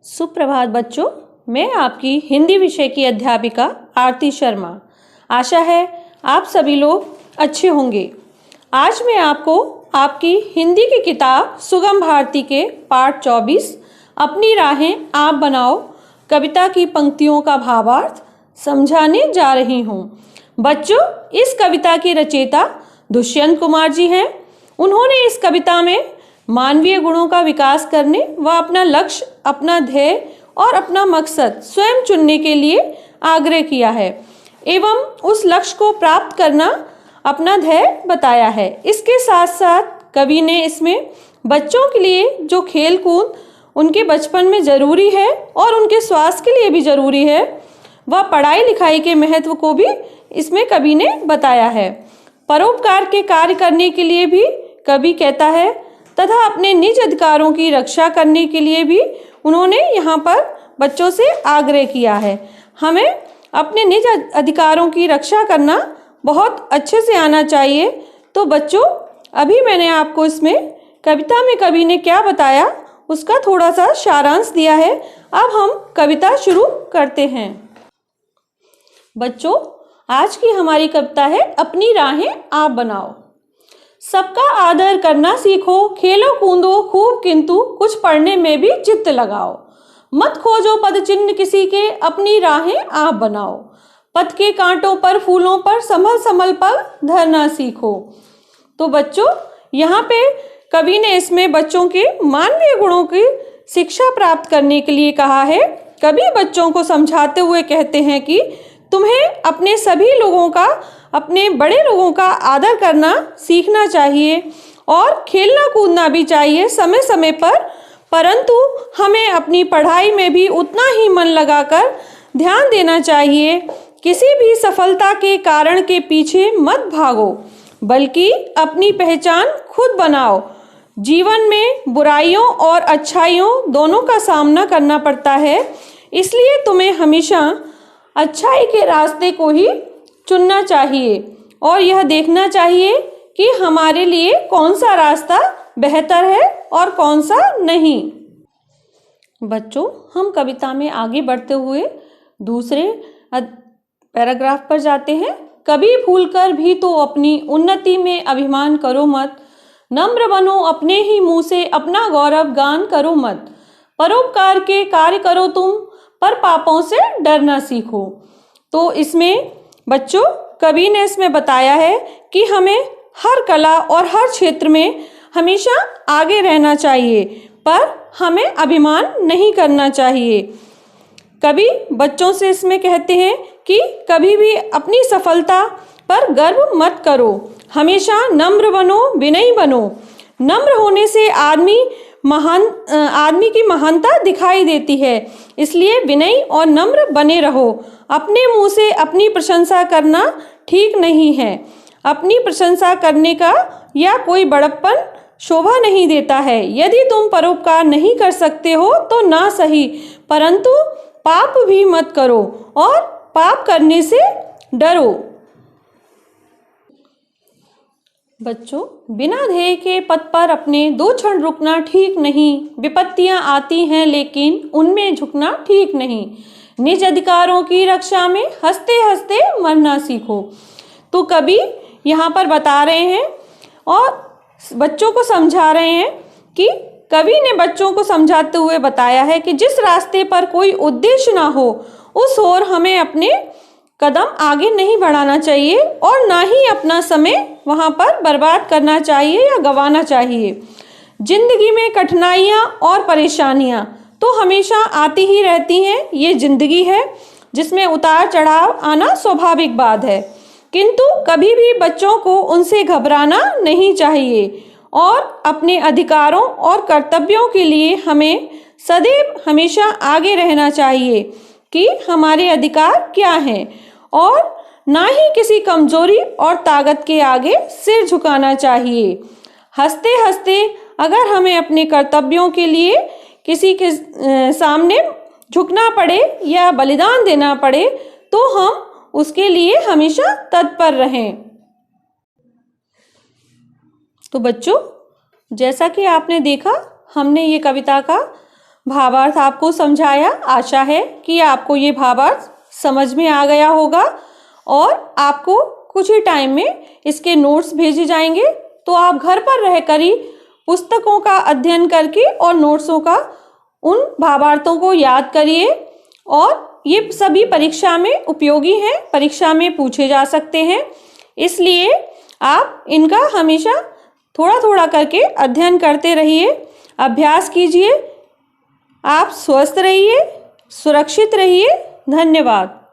सुप्रभात बच्चों, मैं आपकी हिंदी विषय की अध्यापिका आरती शर्मा। आशा है आप सभी लोग अच्छे होंगे। आज मैं आपको आपकी हिंदी की किताब सुगम भारती के पाठ 24 अपनी राहें आप बनाओ कविता की पंक्तियों का भावार्थ समझाने जा रही हूँ। बच्चों, इस कविता की रचयिता दुष्यंत कुमार जी हैं। उन्होंने इस कविता में मानवीय गुणों का विकास करने व अपना लक्ष्य, अपना ध्येय और अपना मकसद स्वयं चुनने के लिए आग्रह किया है एवं उस लक्ष्य को प्राप्त करना अपना ध्येय बताया है। इसके साथ साथ कवि ने इसमें बच्चों के लिए जो खेल कूद उनके बचपन में ज़रूरी है और उनके स्वास्थ्य के लिए भी ज़रूरी है, वह पढ़ाई लिखाई के महत्व को भी इसमें कवि ने बताया है। परोपकार के कार्य करने के लिए भी कवि कहता है तथा अपने निज अधिकारों की रक्षा करने के लिए भी उन्होंने यहाँ पर बच्चों से आग्रह किया है। हमें अपने निज अधिकारों की रक्षा करना बहुत अच्छे से आना चाहिए। तो बच्चों, अभी मैंने आपको इसमें कविता में कवि ने क्या बताया उसका थोड़ा सा सारांश दिया है। अब हम कविता शुरू करते हैं। बच्चों, आज की हमारी कविता है अपनी राहें आप बनाओ। सबका आदर करना सीखो, खेलो कूदो खूब किंतु कुछ पढ़ने में भी चित्त लगाओ। मत खोजो पद चिन्ह किसी के, अपनी राहें आप बनाओ। पथ के कांटों पर फूलों पर संभल संभल पर धरना सीखो। तो बच्चों, यहाँ पे कवि ने इसमें बच्चों के मानवीय गुणों की शिक्षा प्राप्त करने के लिए कहा है। कवि बच्चों को समझाते हुए कहते हैं कि तुम्हें अपने सभी लोगों का, अपने बड़े लोगों का आदर करना सीखना चाहिए और खेलना कूदना भी चाहिए समय समय पर, परंतु हमें अपनी पढ़ाई में भी उतना ही मन लगाकर ध्यान देना चाहिए। किसी भी सफलता के कारण के पीछे मत भागो, बल्कि अपनी पहचान खुद बनाओ। जीवन में बुराइयों और अच्छाइयों दोनों का सामना करना पड़ता है, इसलिए तुम्हें हमेशा अच्छाई के रास्ते को ही चुनना चाहिए और यह देखना चाहिए कि हमारे लिए कौन सा रास्ता बेहतर है और कौन सा नहीं। बच्चों, हम कविता में आगे बढ़ते हुए दूसरे पैराग्राफ पर जाते हैं। कभी भूलकर भी तो अपनी उन्नति में अभिमान करो मत, नम्र बनो अपने ही मुंह से अपना गौरव गान करो मत। परोपकार के कार्य करो तुम, पर पापों से डरना सीखो। तो इसमें बच्चों कवि ने इसमें बताया है कि हमें हर कला और हर क्षेत्र में हमेशा आगे रहना चाहिए, पर हमें अभिमान नहीं करना चाहिए। कवि बच्चों से इसमें कहते हैं कि कभी भी अपनी सफलता पर गर्व मत करो, हमेशा नम्र बनो, विनयी बनो। नम्र होने से आदमी की महानता दिखाई देती है, इसलिए विनयी और नम्र बने रहो। अपने मुंह से अपनी प्रशंसा करना ठीक नहीं है। अपनी प्रशंसा करने का या कोई बड़प्पन शोभा नहीं देता है। यदि तुम परोपकार नहीं कर सकते हो तो ना सही, परंतु पाप भी मत करो और पाप करने से डरो। बच्चों, बिना ध्येय के पथ पर अपने 2 क्षण रुकना ठीक नहीं। विपत्तियां आती हैं लेकिन उनमें झुकना ठीक नहीं। निज अधिकारों की रक्षा में हंसते हंसते मरना सीखो। तो कवि यहाँ पर बता रहे हैं और बच्चों को समझा रहे हैं कि कवि ने बच्चों को समझाते हुए बताया है कि जिस रास्ते पर कोई उद्देश्य ना हो उस ओर हमें अपने कदम आगे नहीं बढ़ाना चाहिए और ना ही अपना समय वहाँ पर बर्बाद करना चाहिए या गंवाना चाहिए। जिंदगी में कठिनाइयाँ और परेशानियाँ तो हमेशा आती ही रहती हैं। ये जिंदगी है जिसमें उतार चढ़ाव आना स्वाभाविक बात है, किंतु कभी भी बच्चों को उनसे घबराना नहीं चाहिए और अपने अधिकारों और कर्तव्यों के लिए हमें सदैव हमेशा आगे रहना चाहिए कि हमारे अधिकार क्या हैं और ना ही किसी कमजोरी और ताकत के आगे सिर झुकाना चाहिए। हंसते हंसते अगर हमें अपने कर्तव्यों के लिए किसी के सामने झुकना पड़े या बलिदान देना पड़े तो हम उसके लिए हमेशा तत्पर रहें। तो बच्चों, जैसा कि आपने देखा, हमने ये कविता का भावार्थ आपको समझाया। आशा है कि आपको ये भावार्थ समझ में आ गया होगा और आपको कुछ ही टाइम में इसके नोट्स भेजे जाएंगे, तो आप घर पर रहकर ही पुस्तकों का अध्ययन करके और नोट्सों का उन भावार्थों को याद करिए और ये सभी परीक्षा में उपयोगी हैं, परीक्षा में पूछे जा सकते हैं। इसलिए आप इनका हमेशा थोड़ा थोड़ा करके अध्ययन करते रहिए, अभ्यास कीजिए। आप स्वस्थ रहिए, सुरक्षित रहिए। धन्यवाद।